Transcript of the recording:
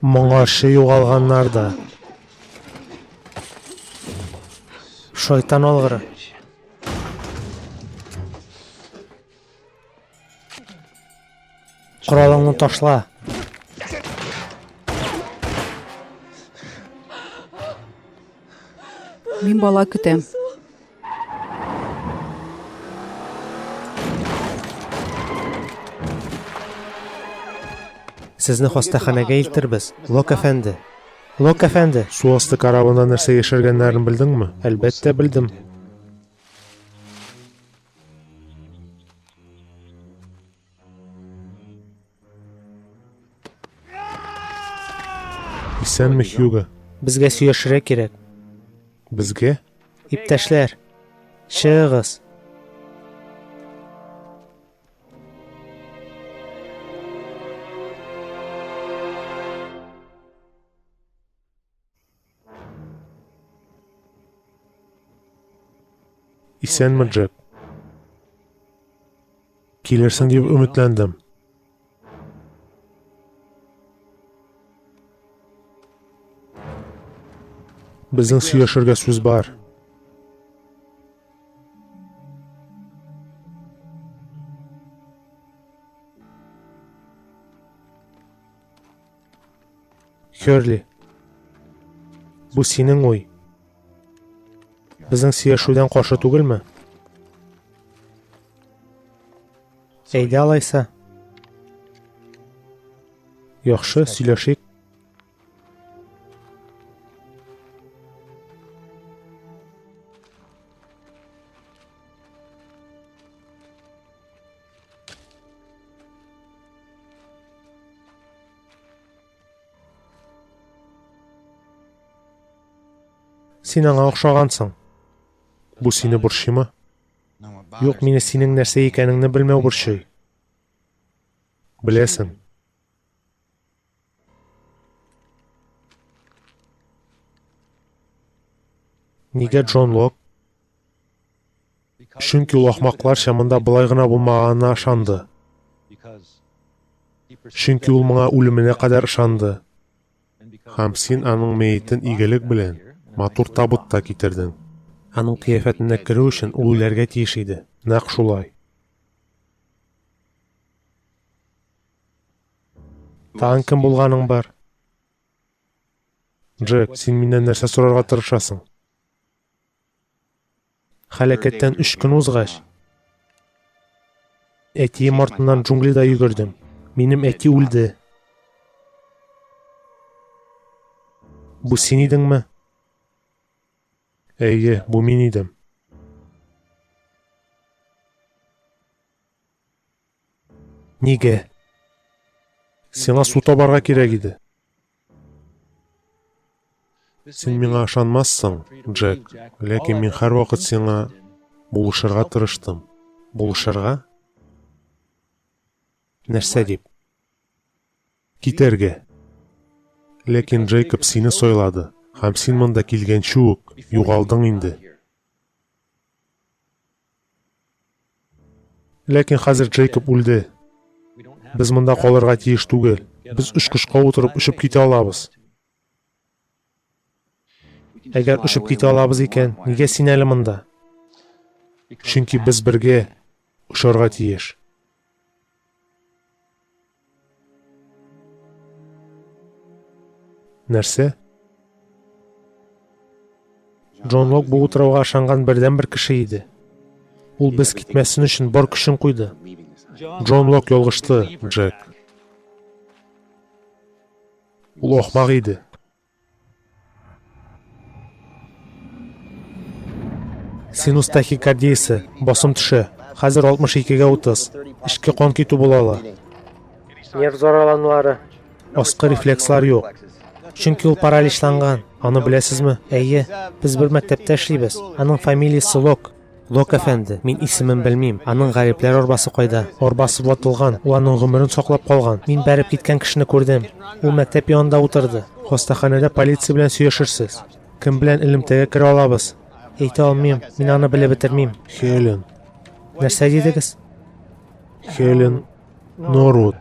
Моңаршы юғалғаннар да. Шайтан алғыры. Құралыңны ташла. Мин бала көтәм. Сезне хастаханәгә илтербез. Лок әфәнде. Лок әфәнде. Су асты карабында нәрсә яшәргәннәрен белдеңме? Әлбәттә белдем. Исәнме, Хьюго? Безгә сөйләшергә кирәк. Безгә? Иптәшләр, чыгыз. Исәнме, Джек? Килерсең дип өметләндем. Безнең сөйләшергә сүз бар. Херли, бу синең уй. Безнең сөйләшүдән каршы түгелме? Әйдә алайса. Яхшы, сөйләшик. Син аңа охшагансың. Бу сине борчыймы? Юк, мине синең нәрсә икәнеңне белмәү борчый. Беләсең. Нигә Джон Лок? Чөнки ул ахмаклар чамында былай гына булмаганына ышанды. Чөнки ул моңа үлеменә кадәр ышанды. Һәм син аның мәетен игелек белән матур табутта китердең. Аның кыяфәтенә керү өчен ул үләргә тиеш иде. Нәкъ шулай. Тагын кем булганың бар? Джек, син миннән нәрсә сорарга тырышасың? Хәлакәттән 3 көн узгач, әтием артыннан джунглида йөгердем. Минем әти үлде. Бу син идеңме? Әйе, бу мин идем. Нигә? Сиңа су табарга кирәк иде. Син миңа ышанмассың, Джек, ләкин мин һәрвакыт сиңа булышырга тырыштым. Булышырга? Нәрсә дип? Китәргә. Ләкин Джейкоб сине сойлады. Һәм син монда килгәнче үк югалдың инде. Ләкин хәзер Джейкоб үлде. Без монда калырга тиеш түгел. Без очкышка утырып очып китә алабыз. Әгәр очып китә алабыз икән, нигә син әле монда? Чөнки без бергә очарга тиеш. Нәрсә? Джон Лок бу утрауга ышанган бердән-бер кеше иде. Ул без китмәсен өчен бар көчен куйды. Джон Лок ялгышты, Джек. Ул ахмак иде. Синус тахикардиясе, басым төшә. Хәзер 62-гә 30. Эшкә кан китү була. Нерв зарарланулары. Аскы рефлекслар юк. Чөнки ул параличланган. Аны беләсезме? Әйе, без бер мәктәптә эшлибез. Аның фамилиясе Лок. Лок әфәнде. Мин исемен белмим. Аның гарипләр арбасы кайда? Арбасы ватылган. Ул аның гомерен саклап калган. Мин бәреп киткән кешене күрдем. Ул мәктәп янында утырды. Хастаханәдә полиция белән сөйләшерсез. Кем белән элемтәгә керә алабыз? Әйтә алмыйм. Мин аны белеп бетермим. Хелен. Нәрсә дидегез? Хелен Норвуд.